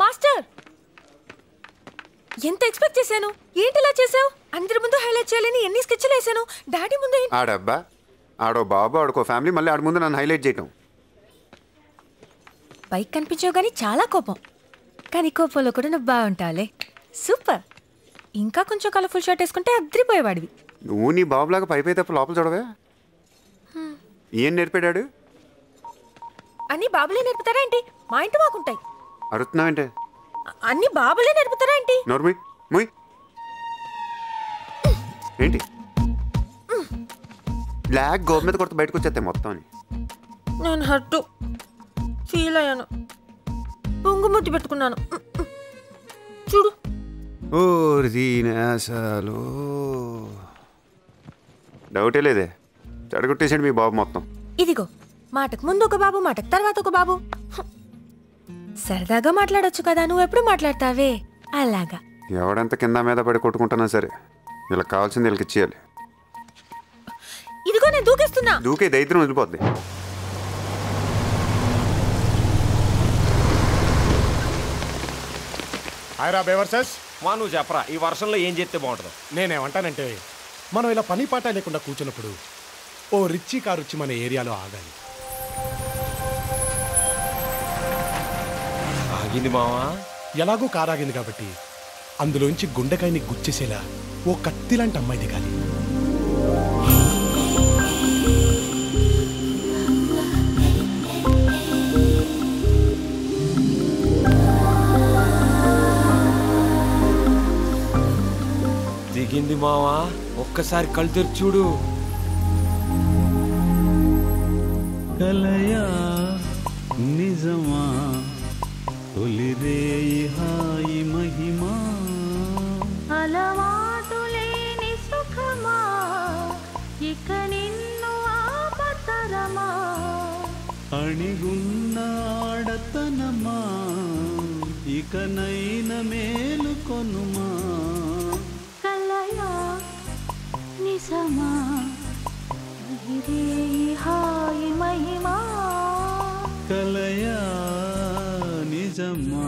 Master, ఎంత expect చేశాను. ఏంటి ఇలా చేసావు? అందరి ముందు హైలైట్ చేయాలని ఎన్ని స్కెచ్లు వేసాను. డాడీ ముందు ఆడబ్బా, ఆడో బాబు, ఆడుకో ఫ్యామిలీ, మళ్ళీ ఆడ ముందు నన్ను హైలైట్ చేయటం. పైకి కనిపించావు కానీ చాలా కోపం. కానీ కోపంలో కూడా నువ్వు బాగుంటావులే. సూపర్. ఇంకా కొంచెం కలర్ఫుల్ షర్ట్ వేసుకుంటే అద్దరిపోయేవాడివి. నువ్వు నీ బాబులాగా పైపై తప్ప లోపల చూడవే. ఏం నేర్పాడాడు? అన్ని బాబులే నేర్పుతారా ఏంటి? మా ఇంటి మాకుంటాయి. అరుతున్నావంటే? అన్ని బాబులే నేర్పుతారా ఏంటి? నోర్మి ముయ్. ఏంటి బ్లాక్ గోబు మీద కొడితే బయటకు వచ్చేస్తాయి మొత్తం అని. నేను హట్టు ఫీల్ అయ్యాను. పొంగుముద్దు పెట్టుకున్నాను. చూడు. ఓర్దీనాసాలు డౌటే లేదే, చెడగొట్టేసాడు మీ బాబు మొత్తం. ఇదిగో, మాటకు ముందు ఒక బాబు, మాటకు తర్వాత ఒక బాబు. సరదాగా మాట్లాడొచ్చు కదా, నువ్వు ఎప్పుడు మాట్లాడతావే అలాగా. ఎవడంత కింద మీద పడి కొట్టుకుంటున్నా సరే వీళ్ళకి కావాల్సింది వీళ్ళకి ఇచ్చేయాలి. ఇదిగో నేను దూకేస్తున్నా. దూకే దైత్రం వదిలిపోద్ది. హాయ్రా బేవర్సెస్. మా నువ్వు చెప్పరా, ఈ వర్షంలో ఏం చేస్తే బాగుంటుందో? నేనేమంటానంటే, మనం ఇలా పని పాట లేకుండా కూర్చున్నప్పుడు ఓ రిచ్చి కారు వచ్చి మన ఏరియాలో ఆగాలి. ఆగింది మావా. ఎలాగో కారు ఆగింది కాబట్టి అందులోంచి గుండెకాయని గుచ్చేసేలా ఓ కత్తిలాంటి అమ్మాయి దిగాలి. దిగింది మావా, ఒక్కసారి కళ్ళు తెరిచి చూడు. కలయా నిజమా తొలి రేయి హాయి మహిమా అలవాటు లేని సుఖమా ఇక నిన్ను ఆపతరమా అణిగున్న ఆడతనమా ఇకనైన మేలు కొనుమా కలయా నిజమా తొలి రేయి హాయి మహిమా కలయా నిజమా.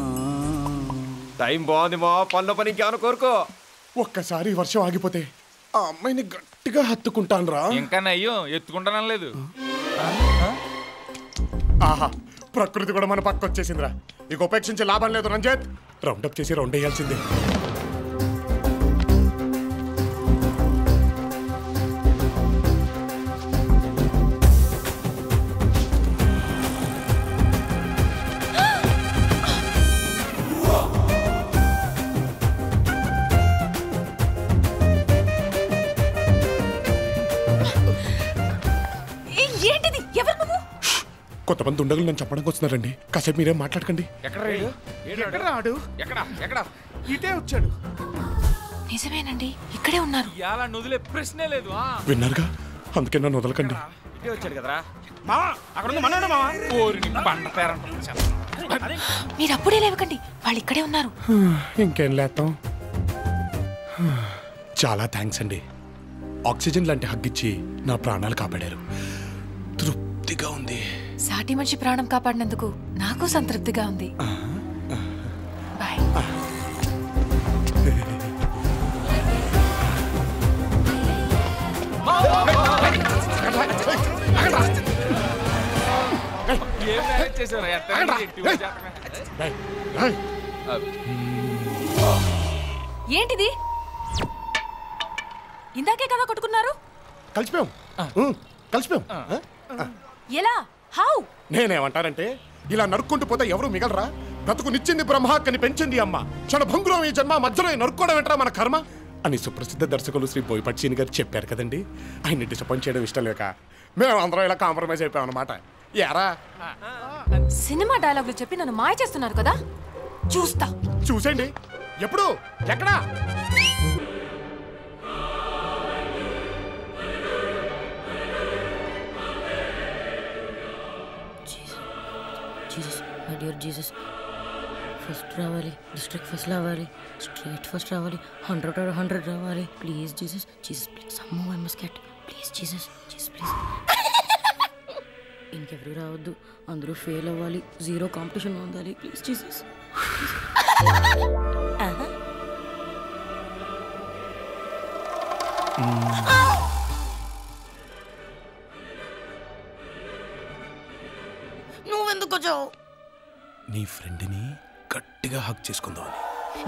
టైం బాగుంది మావా, పనుల పని ఇంకేమైనా కోరుకో. ఒక్కసారి వర్షం ఆగిపోతే ఆ అమ్మాయిని గట్టిగా హత్తుకుంటాను రా. ఇంకా నయ్యో ఎత్తుకుంటానలేదు. ఆహా, ప్రకృతి కూడా మన పక్క వచ్చేసిందిరా. ఇక ఉపేక్షించే లాభం లేదు రంజిత్. రౌండప్ చేసి రౌండ్ వేయాల్సిందే. కొంతమంది ఉండగలు నన్ను చెప్పడానికి వస్తున్నారండి. కాసేపు మీరేం మాట్లాడకండి. ఇటే వచ్చాడు. నిజమేనండి, ఇక్కడే ఉన్నారు. ఇలా నుదిలే ప్రశ్నే లేదు. విన్నారుగా, అందుకే నన్ను వదలకండి. ఇటే వచ్చాడు కదరా మీరు అప్పుడే లేవకండి, వాళ్ళు ఇక్కడే ఉన్నారు. ఇంకేం లేస్తాం. చాలా థ్యాంక్స్ అండి. ఆక్సిజన్ లాంటి హగ్గిచ్చి నా ప్రాణాలు కాపాడారు. తృప్తిగా ఉంది. సాటి మనిషి ప్రాణం కాపాడినందుకు నాకు సంతృప్తిగా ఉంది. బాయ్. ఏంటిది? ఇందాకే కదా కొట్టుకున్నారు. కలిసిపోయాం. ఎలా? హౌ? నేనేమంటానంటే, ఇలా నరుక్కుంటూ పోతే ఎవరు మిగలరా? బ్రతుకునిచ్చింది బ్రహ్మ, కని పెంచింది అమ్మ. క్షణభంగురం ఈ జన్మ, మధ్యలో నరుక్కోవడం ఏంట్రా మన కర్మ అని సుప్రసిద్ధ దర్శకులు శ్రీ బోయపాటి సీని గారు చెప్పారు కదండి. ఆయన్ని డిసప్పాయింట్ చేయడం ఇష్టం లేక మేము అందరం ఇలా కాంప్రమైజ్ అయిపోయాం అన్నమాట. యారా సినిమా డైలాగులు చెప్పి నన్ను మాయ చేస్తున్నారు కదా, చూస్తా. చూసేయండి. ఎప్పుడు? ఎక్కడా? Jesus, my dear Jesus, first రావాలి, డిస్ట్రిక్ట్ ఫస్ట్ రావాలి, స్ట్రేట్ ఫస్ట్ రావాలి, 100 రావాలి. Please Jesus, Jesus please, some move I must get. Please Jesus, Jesus please. ఇంకెవరు రావద్దు, అందరూ ఫెయిల్ అవ్వాలి, 0 కాంపిటీషన్ ఉండాలి. Please Jesus. నువ్వెందుకు వచ్చావు? నీ ఫ్రెండ్ని గట్టిగా హక్ చేసుకుందామని.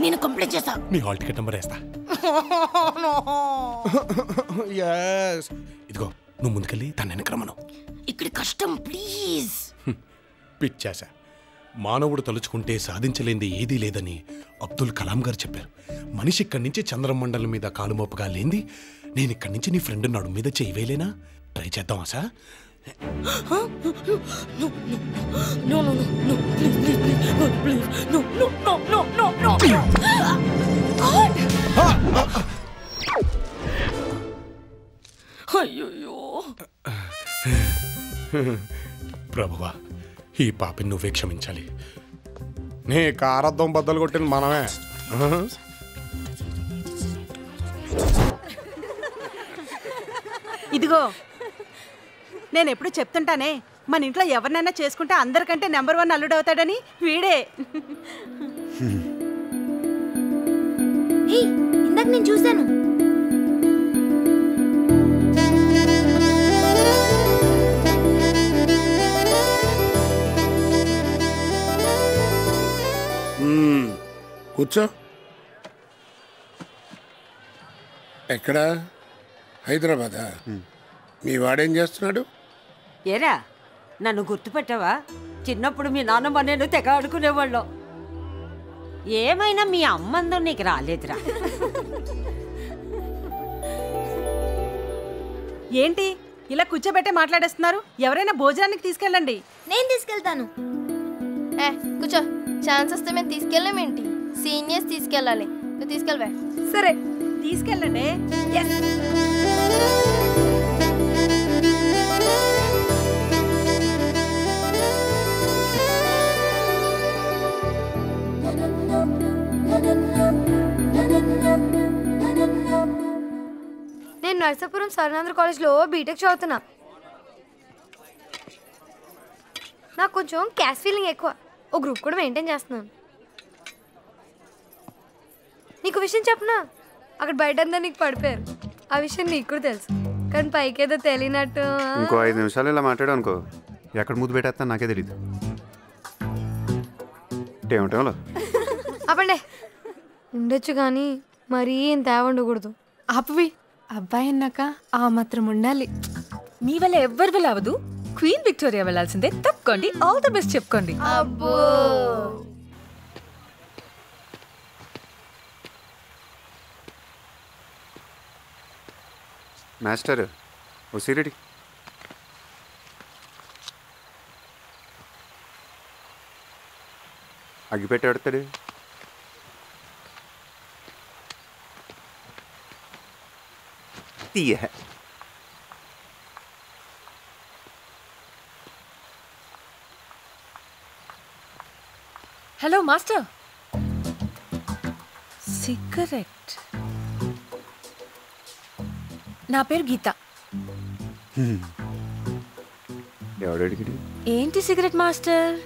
నేను కంప్లీట్ చేస్తా. నీ హాల్ టికెట్ నెంబర్ వేస్తా. ఇదిగో నువ్వు ముందుకెళ్ళి తన వెనక్రమను. ఇక్కడ కష్టం ప్లీజ్. పిచ్చాస. మానవుడు తలుచుకుంటే సాధించలేనిది ఏదీ లేదని అబ్దుల్ కలాం గారు చెప్పారు. మనిషి ఇక్కడి నుంచి చంద్రమండలం మీద కాలుమోపుగా లేంది నేను ఇక్కడి నుంచి నీ ఫ్రెండ్ నడు మీద చేయవేలేనా? ట్రై చేద్దామా సార్? అయ్యో ప్రభువా, ఈ పాపిని నువ్వే క్షమించాలి. నీ కారద్దం బద్దలు కొట్టింది మనమే. ఇదిగో నేను ఎప్పుడు చెప్తుంటానే, మన ఇంట్లో ఎవరినైనా చేసుకుంటే అందరికంటే నెంబర్ 1 అల్లుడవుతాడని. వీడే. ఇందాక నేను చూశాను. కూర్చో. ఎక్కడా? హైదరాబాదా? మీ వాడేం చేస్తున్నాడు? ఏరా, నన్ను గుర్తుపెట్టావా? చిన్నప్పుడు మీ నాన్నమ్మ నేను తెగ ఆడుకునేవాళ్ళం. ఏమైనా మీ అమ్మందం నీకు రాలేదురా. ఏంటి ఇలా కూర్చోబెట్టే మాట్లాడేస్తున్నారు? ఎవరైనా భోజనానికి తీసుకెళ్ళండి. నేను తీసుకెళ్తాను. కూర్చో. ఛాన్స్ వస్తే మేము తీసుకెళ్ళామేంటి? సీనియర్స్ తీసుకెళ్ళాలి. నువ్వు తీసుకెళ్ళవే. సరే తీసుకెళ్ళండి. నేను నర్సాపురం సర్వేంద్ర కాలేజ్లో బీటెక్ చదువుతున్నా. నాకు కొంచెం క్యాష్ ఫీలింగ్ ఎక్కువ. ఓ గ్రూప్ కూడా మెయింటైన్ చేస్తున్నాను. నీకు విషయం చెప్పనా? అక్కడ బయట అంతా నీకు పడిపోయారు. ఆ విషయం నీకు కూడా తెలుసు, కానీ పైకేదో తెలియనట్టు. ఇంకో 5 నిమిషాలు ఇలా మాట్లాడు అనుకో, ఎక్కడ ముద్దు పెట్టేస్తా నాకే తెలీదు. ఏమిటో ఆపండి. ఉండొచ్చు కానీ మరీ ఇంత ఉండకూడదు. ఆపవి. అబ్బాయి అన్నాక ఆ మాత్రం ఉండాలి. మీ వల్ల ఎవ్వరి వల్ల అవదు. క్వీన్ విక్టోరియా వెళ్ళాల్సిందే. తప్పుకోండి. ఆల్ ది బెస్ట్ చెప్పుకోండి. అబ్బో. మాస్టర్ ఓ సిరిడి. అగ్గిపెట్టి ఆడతాడు. తీయ హలో మాస్టర్. సిగరెట్. నా పేరు గీత. ఎవడడిగిడి? ఏంటి సిగరెట్ మాస్టర్?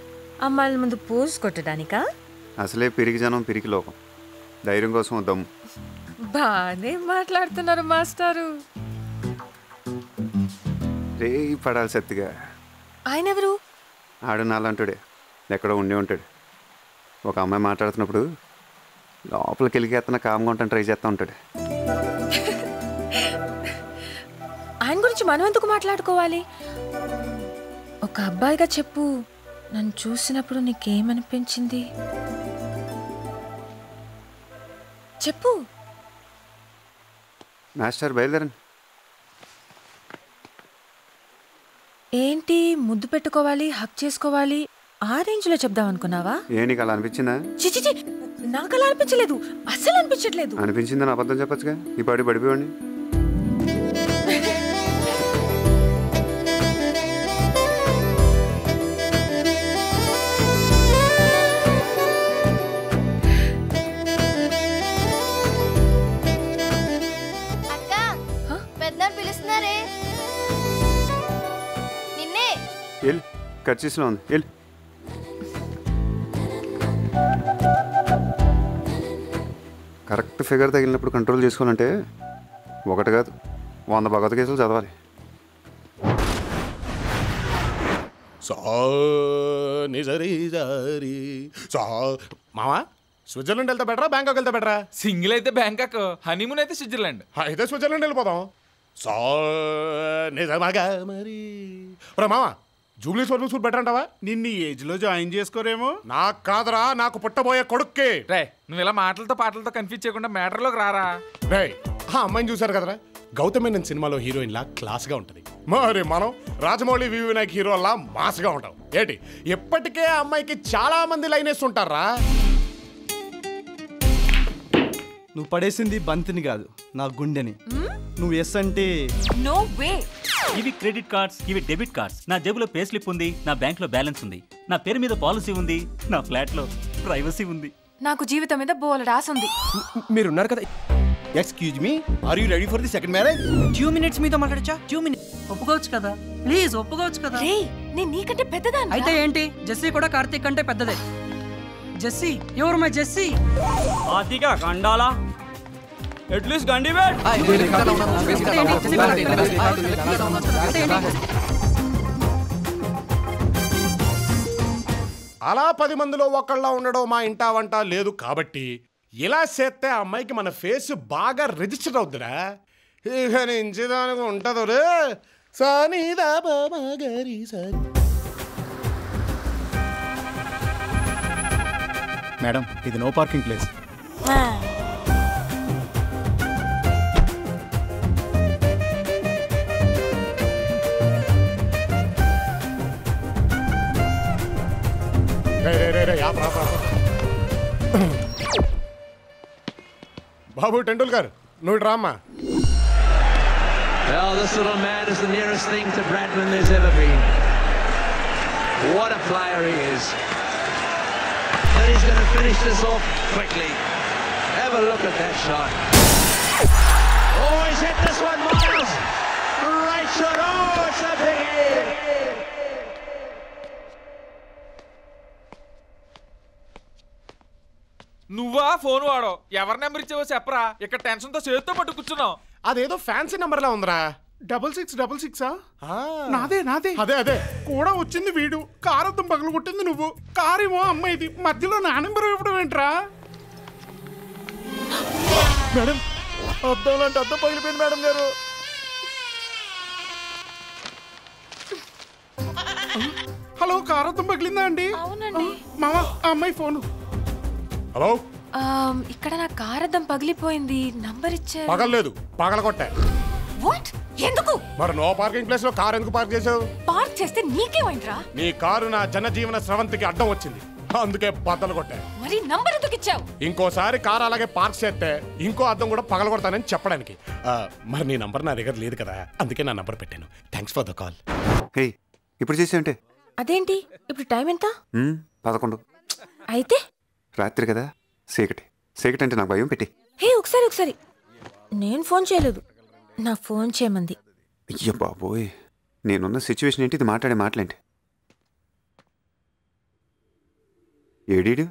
అమ్మాయిల ముందు పోజ్ కొట్టడానికా? అసలే పిరికి జనం, పిరికి లోకం. ధైర్యం కోసం దమ్ము. బానే మాట్లాడుతున్నారు మాస్టారు. రే పడాలి సత్తిగా. ఆయన ఎవరు? ఆడు నాలంటాడే, ఎక్కడో ఉండి ఉంటాడు. ఒక అమ్మాయి మాట్లాడుతున్నప్పుడు లోపలికి వెళ్ళికేస్తున్న కామ్గా ఉంటాను ట్రై చేస్తూ ఉంటాడు. ఆయన గురించి మనం ఎందుకు మాట్లాడుకోవాలి? ఒక అబ్బాయిగా చెప్పు, నన్ను చూసినప్పుడు నీకేమనిపించింది చెప్పు. మాస్టర్ బయలుదేరండి. ఏంటి ముద్దు పెట్టుకోవాలి, హక్ చేసుకోవాలి, ఆ రేంజ్ లో చెప్దాం అనుకున్నావా? ఏ నీకు అలా అనిపించిందా? చిచిచి, నాకు అలా అనిపించలేదు, అస్సలు అనిపించట్లేదు. అనిపించిందని అబద్ధం చెప్పచ్చుగా. ఈ పాడి పడిపోయండి. కర్చీస్లో ఉంది వెళ్ళి. కరెక్ట్ ఫిగర్ తగిలినప్పుడు కంట్రోల్ చేసుకోవాలంటే ఒకటి కాదు 100 భగవద్గీతలు చదవాలి. మావా స్విట్జర్లాండ్ వెళ్తే బెటరా బ్యాంకాక్ వెళ్తే బెటరా? సింగిల్ అయితే బ్యాంకాక్, హనీమూన్ అయితే స్విట్జర్లాండ్. అయితే స్విట్జర్లాండ్ వెళ్ళిపోదాం. నిజమాగా మరి మావా జూబ్లీ సర్వీస్ సూట్ బెటర్ అంటావా? నిన్ను ఏజ్ లో జాయిన్ చేసుకోరేమో. నాకు కాదురా, నాకు పుట్టబోయే కొడుక్కి. రే నువ్వు ఇలా మాటలతో పాటలతో కన్ఫ్యూజ్ చేయకుండా మ్యాటర్లోకి రారా. రే ఆ అమ్మాయిని చూసారు కదరా, గౌతమేనన్ సినిమాలో హీరోయిన్ లా క్లాస్ గా ఉంటది. మరి మనం రాజమౌళి వి వినాయక్ హీరోలా మాస్ గా ఉంటాం ఏంటి? ఎప్పటికే ఆ అమ్మాయికి చాలా మంది లైనేస్ ఉంటారా? నువ్వు పడేసింది బంతిని కాదు, నా గుండెని. నువ్వు ఎస్ అంటే నో వే. ఇవి క్రెడిట్ కార్డ్స్, ఇవి డెబిట్ కార్డ్స్. నా జేబులో పే స్లిప్ ఉంది, నా బ్యాంక్లో బ్యాలెన్స్ ఉంది, నా పేరు మీద పాలసీ ఉంది, నా ఫ్లాట్లో ప్రైవసీ ఉంది. నాకు జీవితం మీద బోలెడు ఆశ ఉంది. మీరున్నారు కదా. Excuse me, are you ready for the second marriage? 2 minutes మీతో మాట్లాడచ్చా? 2 minutes ఒప్పుకోవచ్చు కదా? ప్లీజ్ ఒప్పుకోవచ్చు కదా? రే నేను నీకంటే పెద్దదాన్ని. అయితే ఏంటి, జెస్సీ కూడా కార్తీక్ కంటే పెద్దదే. జెస్సీ ఎవరు మా జెస్సీ? ఆతిగా గండాలా అట్లీస్ట్ గండి బెట్. అలా 10 మందిలో ఒకళ్ళ ఉండడం మా ఇంటా వంట లేదు కాబట్టి ఇలా చేస్తే ఆ అమ్మాయికి మన ఫేస్ బాగా రిజిస్టర్ అవుద్దిరా. ఇక నుంచి దానికి ఉంటదు రే సానిదా బాబా గారి సాని. మేడం ఇది నో పార్కింగ్ ప్లేస్. బాబు టెండూల్కర్ నువ్వు రామ్మా. Well, this little man is the nearest thing to Bradman there's ever been. What a player he is. And he's going to finish this off quickly. Have a look at that shot. Oh, he's hit this one, Miles. Right shot. Oh, it's a big hit. నువ్వా phone వాడో? ఎవరి number ఇచ్చావో చెప్పరా, ఇక్కడ tension తో చేతితో పట్టు కూర్చున్నావు. అదేదో ఫ్యాన్సీ నెంబర్ లా ఉందిరా. 6666 నాదే నాదే. అదే అదే కూడా వచ్చింది వీడు. కారు అద్దం పగలు కొట్టింది నువ్వు. కారేమో అమ్మాయిది, మధ్యలో నా నెంబర్ ఇవ్వడం ఏంట్రా? మేడం అద్దం లాంటి అద్దం పగిలిపోయింది మేడం గారు. హలో, కారు అద్దం పగిలిందా అండి? అవునండి. మామ ఆ అమ్మాయి ఫోను. హలో, ఇక్కడ నా కారద్దం పగిలిపోయింది, నంబర్ ఇచ్చారు. పగలలేదు, పగలగొట్టా. వాట్? ఎందుకు? మరి నో పార్కింగ్ ప్లేస్ లో కార్ ఎందుకు పార్క్ చేసావు? పార్క్ చేస్తే నీకేమైందిరా? నీ కారు నా జనజీవన స్రవంతికి అడ్డం వచ్చింది, అందుకే బద్దలు కొట్టా. మరి నంబర్ ఎందుకు ఇచ్చావు? ఇంకోసారి కారు అలాగే పార్క్ చేస్తే ఇంకో అద్దం కూడా పగలగొడతానని చెప్పడానికి. మరి నీ నంబర్ నా దగ్గర లేదు కదా, అందుకే నా నంబర్ పెట్టాను. Thanks for the call. Hey ఇప్పుడు చేసేయంటే? అదేంటి ఇప్పుడు టైం ఎంత? 11. అయితే రాత్రి కదా, చీకటి అంటే నాకు భయం. పెట్టి హే ఒకసారి నేను ఫోన్ చేయలేదు, నా ఫోన్ చేయమంది. అయ్యో బాబోయ్, నేనున్న సిచ్యువేషన్ ఏంటి, ఇది మాట్లాడే మాటలేంటి? ఏడీడు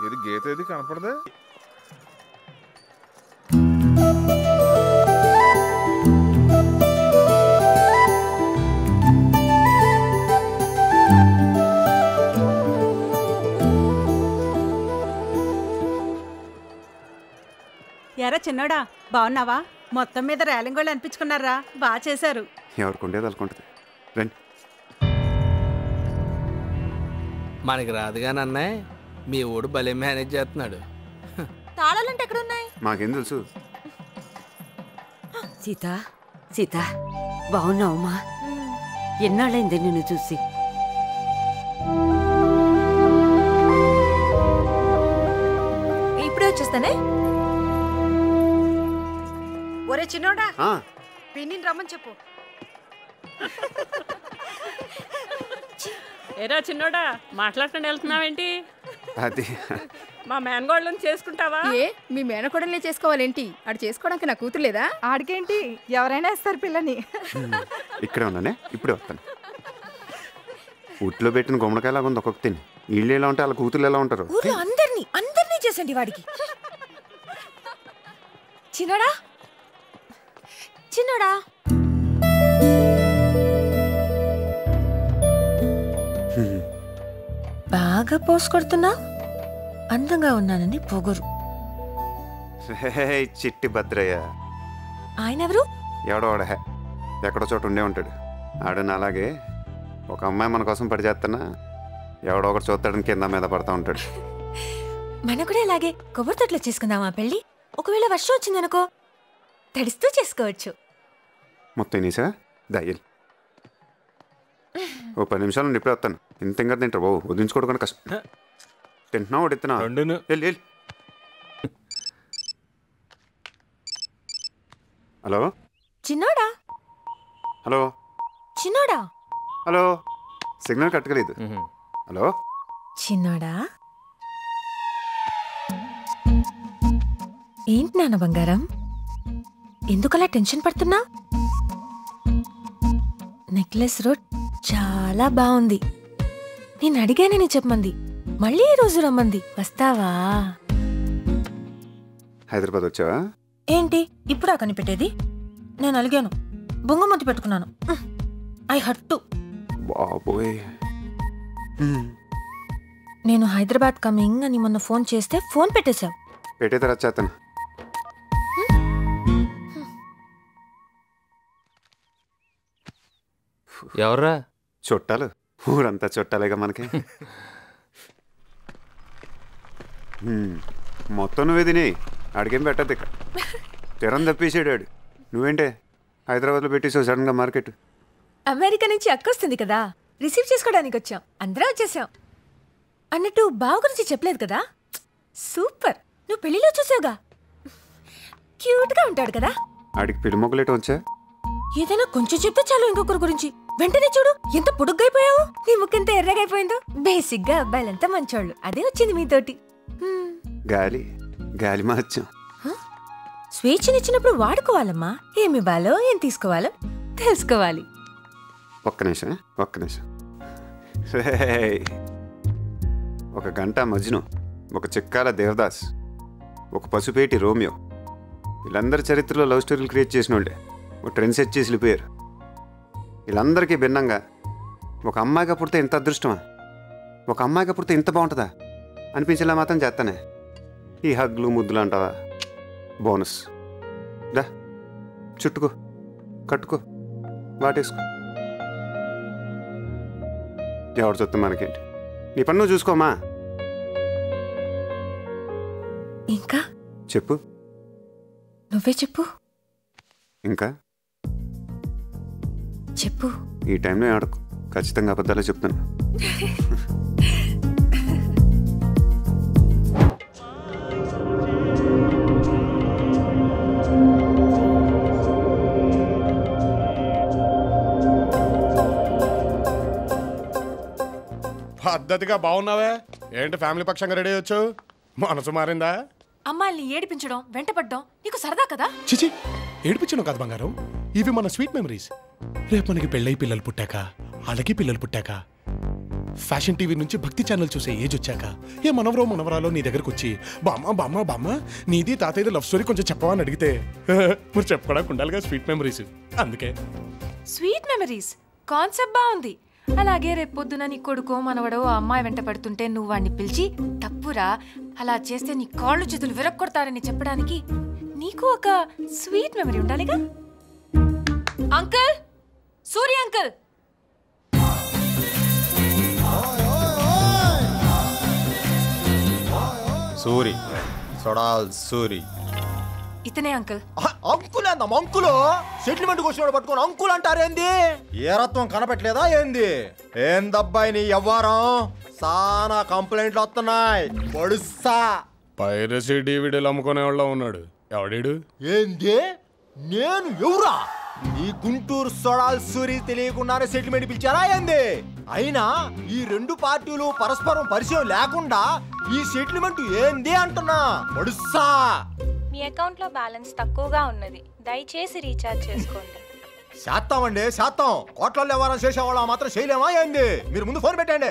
ఇది గీత ఏది కనపడదా? ఎరా చిన్నోడా, బాగున్నావా? మొత్తం మీద రేలింగ్ వాళ్ళు అనిపించుకున్నారా? బాగా చేశారు. ఎవరికి ఉండేది అనుకుంటుంది. రండి. మనకి రాదుగాని అన్నయ్య, మీ ఊడు భలే మేనేజ్ చేస్తున్నాడు. తాళాలంటే ఎక్కడున్నాయి? మాకేం తెలుసు. సీత బాగున్నావమ్మా? ఎన్నాళ్ళైంది నిన్ను చూసి. ఇప్పుడే వచ్చేస్తానే. ఒరే చిన్నోడా, పిన్నిని రమ్మని చెప్పు. ఏరా చిన్నోడా, మాట్లాడకుండా వెళ్తున్నావేంటి? అది మా మేనగోళ్ళని చేసుకుంటావా? ఏ మీ మేనకోడల్ని చేసుకోవాలేంటి? ఆడు చేసుకోవడానికి నా కూతురు లేదా? ఆడికేంటి, ఎవరైనా ఇస్తారు పిల్లని. ఇక్కడే ఉన్నానే, ఇప్పుడే వస్తాను. ఉట్లో పెట్టిన గుమ్మడికాయలాగా ఉంది ఒక్కొక్క తిని. వీళ్ళు ఎలా ఉంటారు, వాళ్ళ కూతురు ఎలా ఉంటారు? ఊర్లో అందరినీ చేసండి వాడికి. చిన్నోడా చిన్నోడా బాగా పోసుకొడుతున్నా. అందంగా ఉన్నానని పొగరు. చిట్టి భద్రయ్య ఆయన ఎవరు? ఎవడోడ ఎక్కడో చోట ఉండే ఉంటాడు. ఆడని అలాగే ఒక అమ్మాయి మన కోసం పడి చేస్తున్నా ఎవడో ఒకటి చూస్తాడని కింద మీద పడతా ఉంటాడు. మన కూడా ఇలాగే కొబ్బరి తొట్లో చేసుకుందామా పెళ్ళి? ఒకవేళ వర్షం వచ్చిందనుకో తడిస్తూ చేసుకోవచ్చు. మొత్తం నీసా దయ్యలు. ఓ 10 నిమిషాలు నుండి ఇప్పుడే వస్తాను. ఇంత ఇంకా తింటారు బాబు, వదిలించుకోవడం కష్టం. తింటున్నావు వడిస్తున్నా వెళ్ళి. హలో చిన్నోడా హలో చిన్నోడా హలో సిగ్నల్ కట్టగలేదు. హలో చిన్నోడా ఏంటి నాన్న బంగారం, ఎందుకలా టెన్షన్ పడుతున్నా? నెక్లెస్ రోడ్ చాలా బాగుంది. నేను అడిగానని చెప్పమంది, మళ్ళీ ఈ రోజు రమ్మంది. వస్తావా? హైదరాబాద్ వచ్చావా? ఏంటి ఇప్పుడు కనిపెట్టేది? నేను అలిగాను, బొంగమతి పెట్టుకున్నాను. I hurt to. బాబోయ్, నేను హైదరాబాద్ కమింగ్ అని మొన్న ఫోన్ చేస్తే ఫోన్ పెట్టేశావు. పెట్టే తర్వాత చేస్తాను. ఎవర్రా? చుట్టాలు, ఊరంతా చుట్టాలేగా మనకి. మొత్తం నువ్వే తిని అడిగేం పెట్టద్దు. ఇక్కడ తిరం తప్పేసాడు ఆడు. నువ్వేంటే హైదరాబాద్లో పెట్టేసావు సడన్గా మార్కెట్? అమెరికా నుంచి అక్క వస్తుంది కదా, రిసీవ్ చేసుకోవడానికి వచ్చాం. అందరం వచ్చేసాం. అన్నట్టు బావ గురించి చెప్పలేదు కదా? సూపర్, నువ్వు పెళ్లిలో చూసావుగా, క్యూట్గా ఉంటాడు కదా. ఆడికి పెళ్లి మొక్కలేట వచ్చా? ఏదైనా కొంచెం చెప్తే చాలు ఇంకొకరి గురించి. వెంటనే చూడు ఎంత పొడుగ్గైపోయావు, నీ ముక్కెంత ఎర్రగైపోయిందో. బేసిక్ గా అబ్బాయిలంతా మంచోళ్ళు, అదే వచ్చింది మీతోటి. గాలి గాలి మార్చాం. స్వేచ్ఛనిచ్చినప్పుడు వాడుకోవాలమ్మా. ఏమి ఇవ్వాలో ఏం తీసుకోవాలో తెలుసుకోవాలి. ఒక్క నిమిషం. ఒక గంట మజ్ను, ఒక చిక్కాల దేవదాస్, ఒక పసుపేటి రోమియో, వీళ్ళందరి చరిత్రలో లవ్ స్టోరీలు క్రియేట్ చేసిన వాళ్ళే. ఒక ట్రెండ్ సెట్ చేసి వెళ్ళిపోయారు. వీళ్ళందరికీ భిన్నంగా ఒక అమ్మాయిగా పుడితే ఇంత అదృష్టమా, ఒక అమ్మాయిగా పుడితే ఇంత బాగుంటుందా అనిపించేలా మాత్రం చేస్తానే. ఈ హగ్లు ముద్దులు అంటావా బోనస్. దా చుట్టుకో, కట్టుకో, వాటేసుకో. ఎవరు చూస్తే మనకేంటి, నీ పన్ను చూసుకోమా. ఇంకా చెప్పు, నువ్వే చెప్పు. ఇంకా చెప్పు. ఈ టైంలో ఆడకు, ఖచ్చితంగా అబద్ధాలే చెప్తాను. పద్ధతిగా బాగున్నావే ఏంటి? ఫ్యామిలీ పక్షంగా రెడీ అయ్యొచ్చు. మనసు మారిందా? అమ్మాయిల్ని ఏడిపించడం, వెంటపడడం నీకు సరదా కదా? చిచి, ఏడిపించను కాదు బంగారం, ఇవి మన స్వీట్ మెమరీస్. రేపు మనకి పెళ్ళై పిల్లలు పుట్టాక, వాళ్ళకి పిల్లలు పుట్టాక, ఫ్యాషన్ టీవీ నుంచి భక్తి ఛానల్ చూసే ఏజ్ వచ్చాక, ఏ మనవరో మనవరాలో నీ దగ్గరకు వచ్చి బామ్మ బామ్మ బామ్మ నీది తాతయ్యది లవ్ స్టోరీ కొంచెం చెప్పవా అని అడిగితే మరి చెప్పుకోవడానికి ఉండాలిగా స్వీట్ మెమరీస్. అందుకే స్వీట్ మెమరీస్ కాన్సెప్ట్ బాగుంది. అలాగే రేపు పొద్దున నీ కొడుకో మనవడో ఆ అమ్మాయి వెంట పడుతుంటే నువ్వు వాడిని పిలిచి తప్పురా, అలా చేస్తే నీ కాళ్ళు చేతులు విరక్కొడతారని చెప్పడానికి నీకు ఒక స్వీట్ మెమరీ ఉండాలిగా. అంకుల్, సూర్య అంకుల్. సూరి సొడాల్ సూరి. ఇతనే అంకుల్. అంకుల్ ఏందమ్మా అంకులు? సెటిల్మెంట్ వచ్చినోడు పట్టుకొని అంకుల్ అంటారేంది? ఏ రత్వం కనపెట్టలేదా ఏంది? ఏందబ్బాయి నీ ఎవ్వారం? సానా కంప్లైంట్లు వస్తున్నాయి. పొడుస్తా పైరసీ డివిడీలు అమ్ముకునే వాళ్ళ ఉన్నాడు. ఎవడీడు? ఏంది? నేను ఎవరా? ఈ గుంటూరు సొడాల్ సూరి తెలియకుండానే సెటిల్మెంట్ పిలిచారా ఏంది? అయినా ఈ రెండు పార్టీలు పరస్పరం పరిచయం లేకుండా ఈ సెటిల్మెంట్ ఏంది అంటున్నా. పొడుస్తా. మీ అకౌంట్లో బ్యాలెన్స్ తక్కువగా ఉన్నది, దయచేసి రీఛార్జ్ చేసుకోండి. చేస్తామండి చేస్తాం. కోట్లలో వ్యవహారం చేసేవాళ్ళ మాత్రం చేయలేమా ఏంది? మీరు ముందు ఫోన్ పెట్టండి.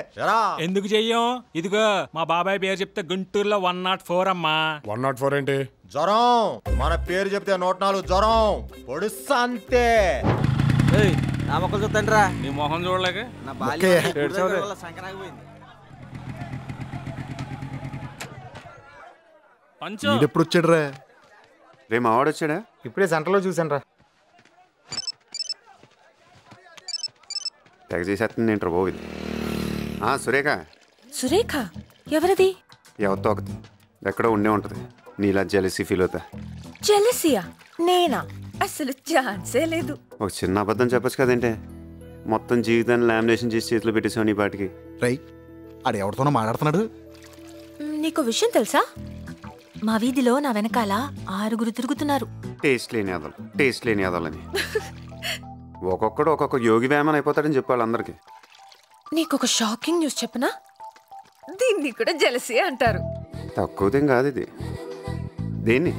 ఎందుకు చెయ్యం? ఇదిగో మా బాబాయ్ పేరు చెప్తే గుంటూరులో 104 అమ్మా. 104 ఏంటి? జ్వరం. మన పేరు చెప్తే 104 జ్వరం. పొడుస్తా అంతే. నా మొక్కలు చూద్దండి రా. నీ మొహం చూడలేక నా ఎప్పుడు వచ్చాడు రా? రే మా వాడు వచ్చాడా? ఇప్పుడే సెంటర్లో చూసాను రా. తెగ చేసేస్తుంది ఏంట్రా బాబు ఇది. సురేఖ. సురేఖ ఎవరిది? ఎవరితో ఒకటి ఎక్కడో ఉండే ఉంటుంది. నీలా జెలసీ ఫీల్ అవుతా. జెలసియా? నేనా? అసలు ఛాన్సే లేదు. ఒక చిన్న అబద్ధం చెప్పచ్చు కదంటే మొత్తం జీవితాన్ని లామినేషన్ చేసి చేతిలో పెట్టేసావు నీ పాటికి. రై ఆడు ఎవరితోనో మాట్లాడుతున్నాడు. నీకు విషయం తెలుసా? మా వీధిలో నా వెనకాల 6 తిరుగుతున్నారు. టేస్ట్ లేని అదలని ఒక్కొక్కడు ఒక్కొక్క యోగి వేమన్ అయిపోతాడని చెప్పాలి అందరికి. నీకొక షాకింగ్ న్యూస్ చెప్పనా? దీన్ని కూడా జెలసీ అంటారు. తక్కువదేం కాదు ఇది. దేన్ని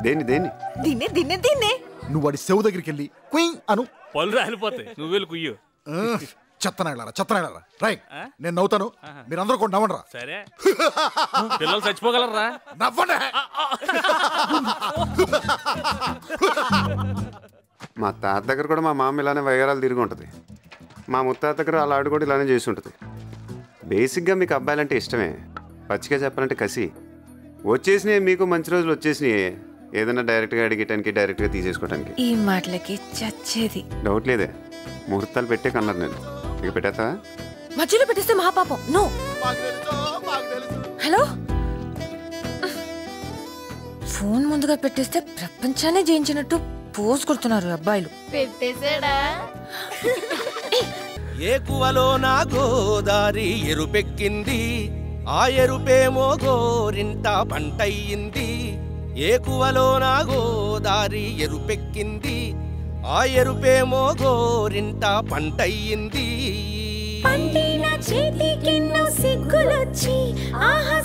దీన్నే నువ్వు వాడి సెవ్ దగ్గరికి వెళ్ళి క్వీన్ అను. పళ్ళు రాలిపోతాయి. నువ్వు వెళ్ళి కుయ్యు. చెత్తనాడారా రైట్. నేను నవ్వుతాను, మీరందరూ కూడా నవ్వండి రా. సరే. పిల్లలు చచ్చిపోగలరా? నవ్వండి. మా తాత దగ్గర కూడా మా మామ ఇలానే వయ్యారాలు తిరిగి ఉంటుంది. మా ముత్తాత దగ్గర అలా ఆడు కూడా ఇలానే చేసి ఉంటుంది. బేసిక్గా మీకు అబ్బాయిలంటే ఇష్టమే. పచ్చిగా చెప్పాలంటే కసి. వచ్చేసినాయి మీకు మంచి రోజులు వచ్చేసినాయి. ఏదైనా డైరెక్ట్గా అడిగేటానికి డైరెక్ట్గా తీసేసుకోవడానికి. ఈ మాటలకి చచ్చేది. డౌట్ లేదే. ముహూర్తాలు పెట్టే కన్నారు నేను. ఇక పెట్టేస్తా? మధ్యలో పెట్టేస్తే మహాపాపం. నో. హలో, ఫోన్ ముందుగా పెట్టేస్తే ప్రపంచాన్ని జయించినట్టు పోజ్ కొడుతున్నారు అబ్బాయిలు. పెట్టేసాడా? ఏకువలో నా గోదారి ఎరుపెక్కింది, ఆ ఎరుపేమో గోరింట పంటయ్యింది. ఏకువలో నా గోదారి ఎరుపెక్కింది, ఆ ఎరుపేమో గోరింట పంటయ్యింది. పండిన చేతికెన్నో సిగ్గులొచ్చి ఆహా